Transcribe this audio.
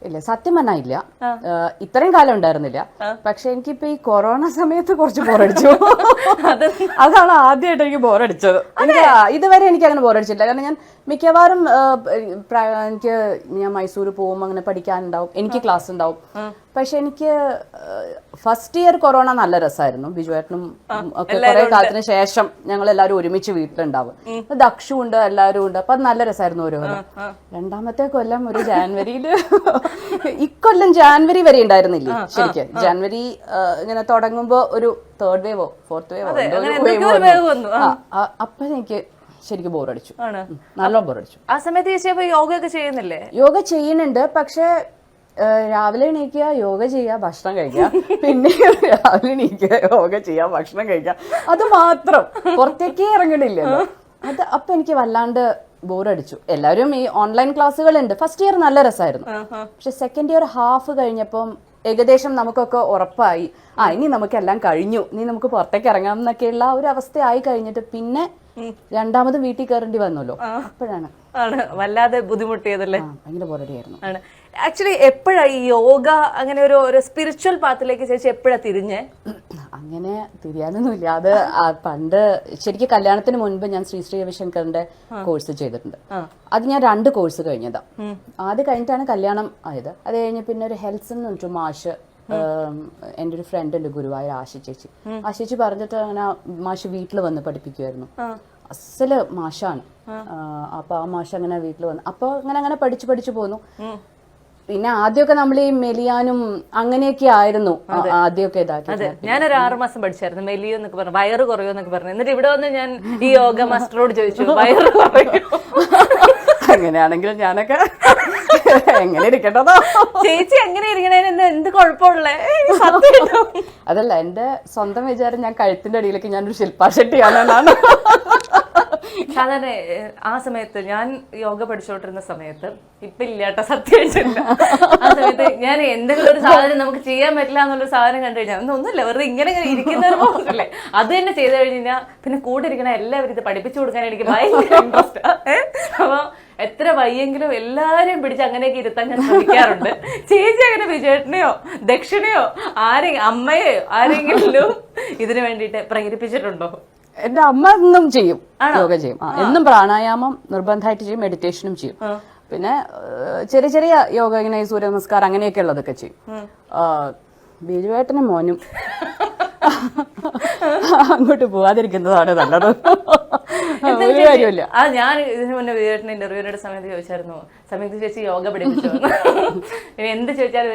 ഇല്ല, സത്യം പറഞ്ഞാൽ ഇല്ല. ഇത്രയും കാലം ഉണ്ടായിരുന്നില്ല. പക്ഷെ എനിക്കിപ്പോ ഈ കൊറോണ സമയത്ത് കുറച്ച് ബോറടിച്ചു. അതാണ് ആദ്യമായിട്ട് എനിക്ക് ബോറടിച്ചത്. ഇതുവരെ എനിക്ക് അങ്ങനെ ബോറടിച്ചിട്ടില്ല. കാരണം ഞാൻ മിക്കവാറും ഞാൻ മൈസൂർ പോകും, അങ്ങനെ പഠിക്കാനുണ്ടാവും, എനിക്ക് ക്ലാസ് ഉണ്ടാവും. പക്ഷെ എനിക്ക് ഫസ്റ്റ് ഇയർ കൊറോണ നല്ല രസമായിരുന്നു. ബിജുവേട്ടനും ഒക്കെ കുറെ കാലത്തിന് ശേഷം ഞങ്ങൾ എല്ലാവരും ഒരുമിച്ച് വീട്ടിലുണ്ടാവും. ദക്ഷും ഉണ്ട്, എല്ലാവരും ഉണ്ട്. അപ്പൊ അത് നല്ല രസമായിരുന്നു. ഓരോ രണ്ടാമത്തെ കൊല്ലം ഒരു ജാനുവരിയില് ഇക്കൊല്ലം ജാനുവരി വരെ ഉണ്ടായിരുന്നില്ലേ ശരിക്കും. ജാനുവരി ഇങ്ങനെ തുടങ്ങുമ്പോ ഒരു 3rd വേവോ 4th വേവോ അപ്പൊ എനിക്ക് ശരിക്കും ബോറടിച്ചു, നല്ല ബോറടിച്ചു. ആ സമയത്ത് യോഗ ഒക്കെ ചെയ്യുന്നില്ലേ? യോഗ ചെയ്യുന്നുണ്ട്. പക്ഷെ രാവിലെ എണീക്കുക, യോഗ ചെയ്യുക, ഭക്ഷണം കഴിക്കുക, പിന്നെ രാവിലെ എണീക്കുക, യോഗ ചെയ്യുക, ഭക്ഷണം കഴിക്കുക, അത് മാത്രം. പുറത്തേക്കേ ഇറങ്ങണില്ലല്ലോ അത്. അപ്പൊ എനിക്ക് വല്ലാണ്ട് ബോറടിച്ചു. എല്ലാവരും ഈ ഓൺലൈൻ ക്ലാസ്സുകളുണ്ട്. ഫസ്റ്റ് ഇയർ നല്ല രസമായിരുന്നു. പക്ഷെ സെക്കൻഡ് ഇയർ ഹാഫ് കഴിഞ്ഞപ്പം ഏകദേശം നമുക്കൊക്കെ ഉറപ്പായി, ഇനി നമുക്കെല്ലാം കഴിഞ്ഞു, ഇനി നമുക്ക് പുറത്തേക്ക് ഇറങ്ങാം എന്നൊക്കെയുള്ള ഒരു അവസ്ഥയായി കഴിഞ്ഞിട്ട് പിന്നെ രണ്ടാമതും വീട്ടിൽ കയറേണ്ടി വന്നല്ലോ. അപ്പോഴാണ് വല്ലാതെ ബുദ്ധിമുട്ടിയതല്ലേ. ഭയങ്കര ബോറടിയായിരുന്നു. ആക്ച്വലി എപ്പോഴാ ഈ യോഗ അങ്ങനെ ഒരു സ്പിരിച്വൽ പാത്തിലേക്ക് ചേച്ചി എപ്പോഴാ തിരിഞ്ഞേ? അങ്ങനെ തിരിയാനൊന്നുമില്ല. അത് പണ്ട് ശരിക്കും കല്യാണത്തിന് മുൻപ് ഞാൻ ശ്രീ രവിശങ്കറിന്റെ കോഴ്സ് ചെയ്തിട്ടുണ്ട്. അത് ഞാൻ 2 കോഴ്സ് കഴിഞ്ഞതാ. ആദ്യം കഴിഞ്ഞിട്ടാണ് കല്യാണം ആയത്. അത് കഴിഞ്ഞ് പിന്നെ ഒരു ഹെൽത്ത് എന്ന് പറഞ്ഞിട്ട് മാഷ്, എൻ്റെ ഒരു ഫ്രണ്ട് ഉണ്ട് ഗുരുവായൂർ, ആശിച്ചേച്ചി. ആശിച്ചേച്ചി പറഞ്ഞിട്ട് അങ്ങനെ മാഷ് വീട്ടിൽ വന്ന് പഠിപ്പിക്കുമായിരുന്നു. അസല് മാഷാണ്. അപ്പൊ ആ മാഷ് അങ്ങനെ വീട്ടിൽ വന്നു. അപ്പൊ അങ്ങനെ പഠിച്ചു പോന്നു. പിന്നെ ആദ്യമൊക്കെ നമ്മൾ ഈ മെലിയാനും അങ്ങനെയൊക്കെ ആയിരുന്നു ആദ്യമൊക്കെ ഇതാക്കി. ഞാനൊരു 6 മാസം പഠിച്ചായിരുന്നു മെലിയോ എന്നൊക്കെ പറഞ്ഞു, വയറ് കുറയോ എന്നൊക്കെ പറഞ്ഞു. എന്നിട്ട് ഇവിടെ വന്ന് ഞാൻ ഈ യോഗ മാസ്റ്ററോട് ചോദിച്ചു വയറ് കുറയോ. അങ്ങനെയാണെങ്കിലും ഞാനൊക്കെ എങ്ങനെ ഇരിക്കട്ടോ ചേച്ചി എങ്ങനെ ഇരിക്കണേന്ന് എന്ത് കുഴപ്പമുള്ളേ? അതല്ല, എന്റെ സ്വന്തം വിചാരം ഞാൻ കഴുത്തിന്റെ അടിയിലേക്ക് ഞാനൊരു ശില്പാ ഷെട്ടിയാണെന്നാണ്. സാധാരണ ആ സമയത്ത് ഞാൻ യോഗ പഠിച്ചോണ്ടിരുന്ന സമയത്ത്, ഇപ്പൊ ഇല്ലാട്ടോ സത്യമായിട്ടില്ല, ആ സമയത്ത് ഞാൻ എന്തെങ്കിലും ഒരു സാധനം നമുക്ക് ചെയ്യാൻ പറ്റില്ല എന്നുള്ള സാധനം കണ്ടു കഴിഞ്ഞാൽ ഒന്നുമില്ല, വെറുതെ ഇങ്ങനെ ഇരിക്കുന്നവർ പോകത്തില്ലേ, അത് തന്നെ ചെയ്ത് കഴിഞ്ഞാൽ പിന്നെ കൂടെ ഇരിക്കണ എല്ലാവരും ഇത് പഠിപ്പിച്ചു കൊടുക്കാൻ എനിക്ക് ഭയങ്കര ഇൻട്രസ്റ്റ്. അപ്പൊ എത്ര വയ്യെങ്കിലും എല്ലാരെയും പിടിച്ച് അങ്ങനെയൊക്കെ ഇരുത്താൻ ഞാൻ ശ്രമിക്കാറുണ്ട്. ചേച്ചി അങ്ങനെ വിജയേട്ടനെയോ ദക്ഷിണയോ അമ്മയോ ആരെങ്കിലും ഇതിനു വേണ്ടിയിട്ട് പ്രേരിപ്പിച്ചിട്ടുണ്ടോ? എന്റെ അമ്മ എന്നും ചെയ്യും, യോഗ ചെയ്യും. എന്നും പ്രാണായാമം നിർബന്ധമായിട്ട് ചെയ്യും, മെഡിറ്റേഷനും ചെയ്യും. പിന്നെ ചെറിയ യോഗ, ഇങ്ങനെ സൂര്യ നമസ്കാരം അങ്ങനെയൊക്കെ ഉള്ളതൊക്കെ ചെയ്യും. ബിജുവേട്ടനും മോനും അങ്ങോട്ട് പോവാതിരിക്കുന്നതാണ് നല്ലത്. കാര്യമില്ല. ഞാൻ ഇതിനു മുന്നേ വിജയേട്ടന്റെ ഇന്റർവ്യൂവിന്റെ സമയത്ത് ചോദിച്ചായിരുന്നു, സമയത്ത് ചേച്ചി യോഗ പഠിപ്പിച്ചു എന്ത് ചോദിച്ചാലും